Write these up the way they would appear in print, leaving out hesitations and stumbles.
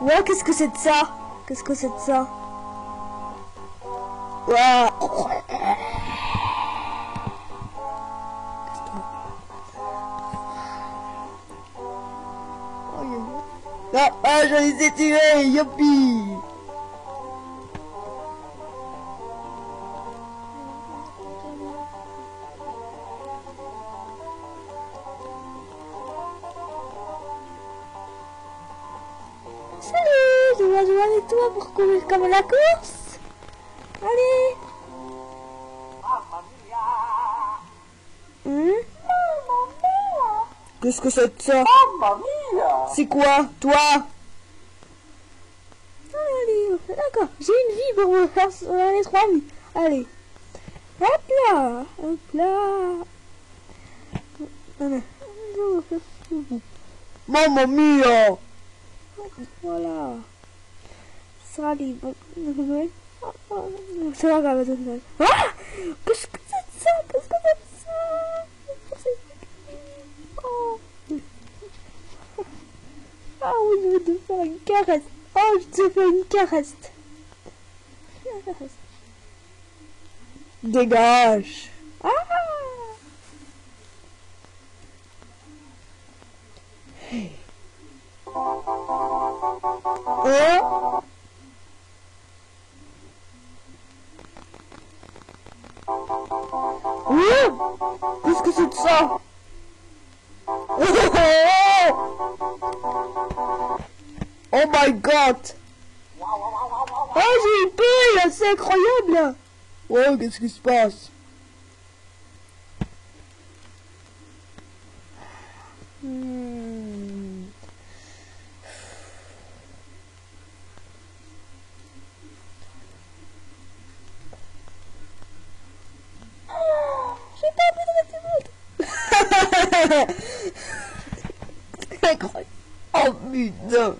Ouais, qu'est-ce que c'est de ça? Qu'est-ce que c'est de ça? Ouais. Ah, je les ai tués, youpi! Salut, je vais jouer avec toi pour courir comme la course. Allez. Qu'est-ce que c'est de ça? C'est quoi, toi? Allez, d'accord, j'ai une vie pour me faire les 3 vies. Allez. Hop là, hop là. Mamma mia! Voilà. Ça libre. C'est pas grave. Ah! Qu'est-ce que c'est de ça? Qu'est-ce que c'est de ça? Oh. Ah oui, je vais te faire une caresse. Oh, je te fais une caresse. Dégage. Ah! Hey. Oh. Qu'est-ce que c'est de ça? Oh my god! Oh, j'ai eu peur, c'est incroyable! Oh, qu'est-ce qui se passe? J'ai pas envie de rester morte! Incroyable! Oh putain!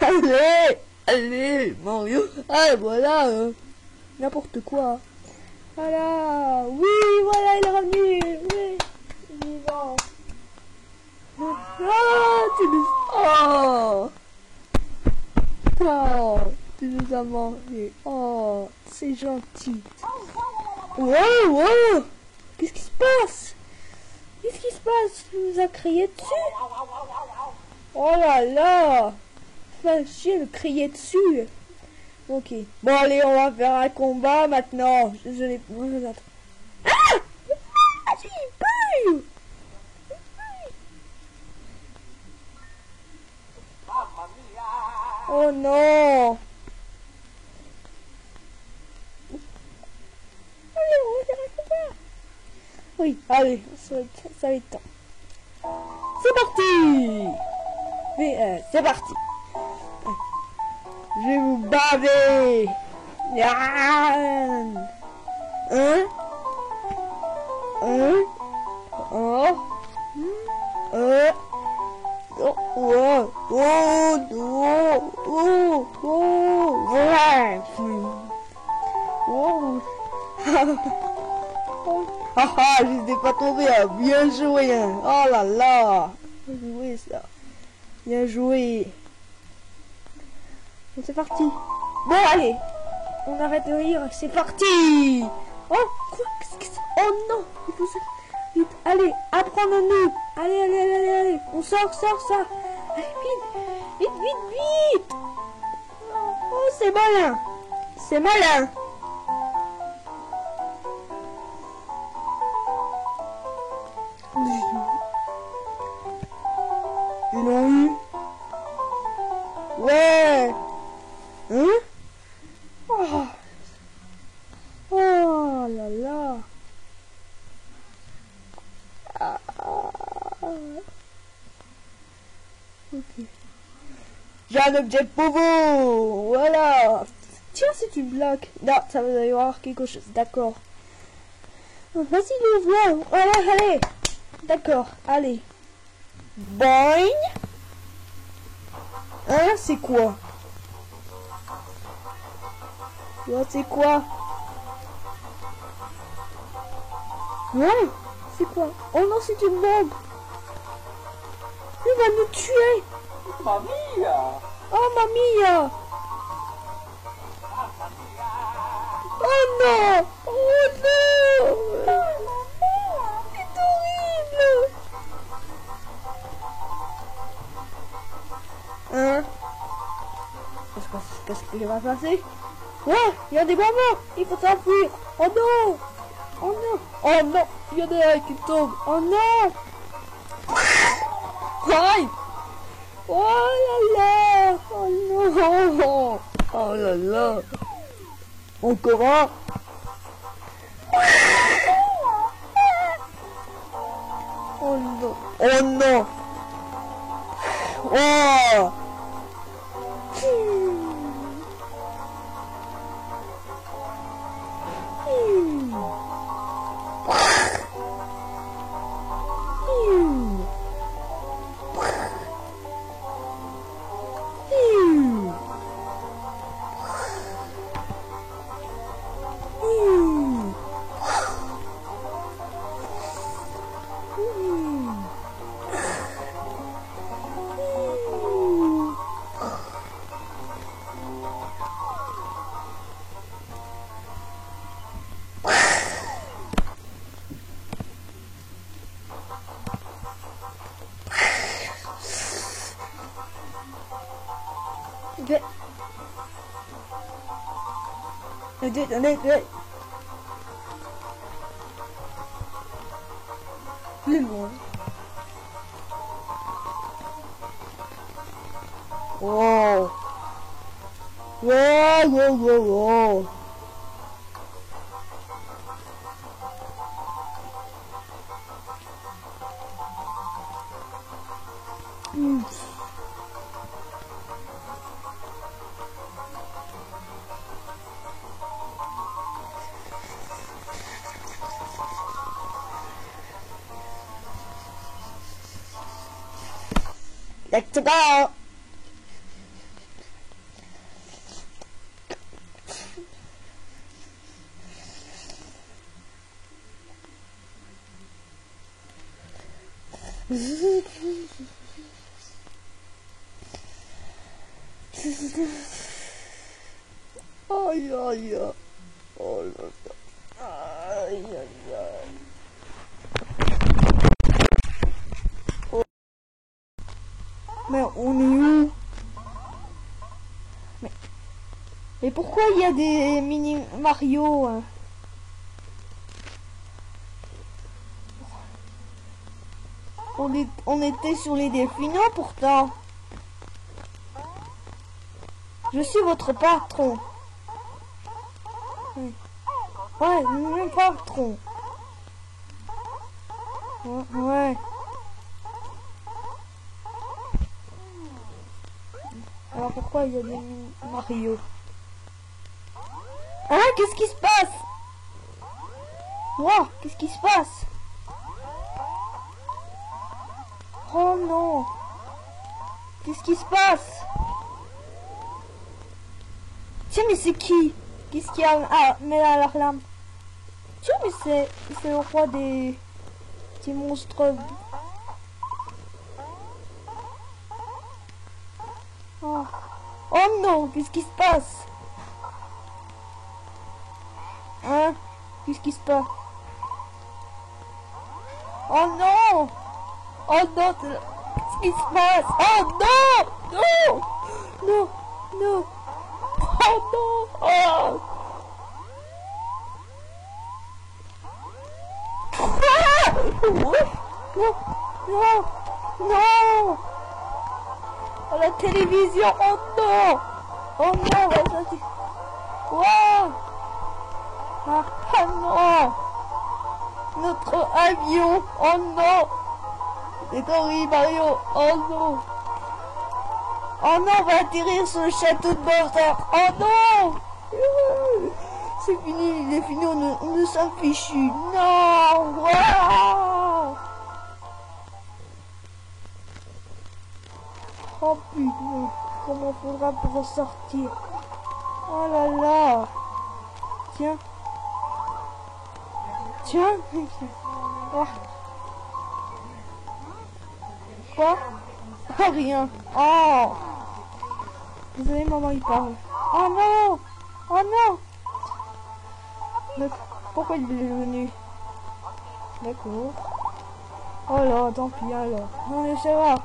Allez! Allez, Mario! Ah, voilà! N'importe quoi! Voilà! Oui, voilà, il est revenu! Oui! Vivant! Ah, tu nous... Oh! Oh! Tu nous as mangé! Oh! C'est gentil! Wow! Wow! Qu'est-ce qui se passe? Qu'est-ce qui se passe? Tu nous as crié dessus? Oh là là! Fais chier de crier dessus! Ok. Bon, allez, on va faire un combat maintenant. Je n'ai pas... Ah! J'ai peur! Oh non! Allez, on va faire un combat! Oui, allez, ça va être temps. C'est parti! C'est parti! Je vais vous baver! Ah, je n'étais pas tombé, hein. Bien joué, hein. Oh là là, bien joué ça, bien joué. Bon, c'est parti. Bon, allez, on arrête de rire, c'est parti. Oh, quoi, qu'est-ce que c'est? Oh non, il faut se... Vite, allez, apprends-nous. Allez, allez, allez, allez, allez, on sort ça. Allez, vite, vite, vite, vite. Oh, c'est malin, c'est malin. Ils l'ont eu. Ouais. Hein? Oh. Oh là là. Ah. Ok. J'ai un objet pour vous. Voilà. Tiens, c'est une blague. Non, ça va y avoir quelque chose. D'accord. Vas-y, l'ouvre. Allez, allez. D'accord, allez. Boing. Hein, c'est quoi? C'est quoi? Hein? C'est quoi? Oh non, c'est une bombe. Il va nous tuer. Mamma! Oh, mamie. Oh non. Oh non. C'est horrible. Hein? Qu'est-ce qui va passer? Ouais, il y a des mamans. Il faut s'enfuir. Oh non. Oh non. Oh non. Il y en a un qui tombe. Oh non. Aïe. Oh là là. Oh non. Oh là là. Encore un. Oh non. Oh non. Oh. Good. No, do it, no, do it. Little. Whoa. Whoa, whoa, whoa, whoa. Let's go. Aïe aïe aïe. Oh là là. Aïe aïe aïe. Oh. Mais on est où? Mais pourquoi il y a des mini Mario hein? On était sur les défis, non pourtant. Je suis votre patron. Ouais, mon patron. Ouais. Alors pourquoi il y a des Mario? Hein? Qu'est-ce qui se passe? Wow, qu'est-ce qui se passe? Oh non! Qu'est-ce qui se passe? Tiens, mais c'est qui? Qu'est-ce qu'il y a? Ah, mais là, la lame. Tiens, mais c'est le roi des monstres. Oh, oh non, qu'est-ce qui se passe? Hein? Qu'est-ce qui se passe? Oh non! Oh non! Qu'est-ce qui se passe? Oh non! Non! Non! Non! Oh non! Oh! Ah! Non! Non! Non! À la télévision! Oh non! Oh non! Vas-y! Wow! Ah non! Notre avion! Oh non! C'est horrible Mario! Oh non! Oh non, on va atterrir sur le château de Bowser! Oh non! C'est fini, il est fini, on ne s'en fichu! Non! Wow! Oh putain! Comment faudra pour en sortir? Oh là là! Tiens! Tiens! Oh. Quoi? Oh, rien. Oh. Désolé, maman, il parle. Oh non. Oh non. Pourquoi il est venu? D'accord. Oh là, tant pis alors. Non mais ça va.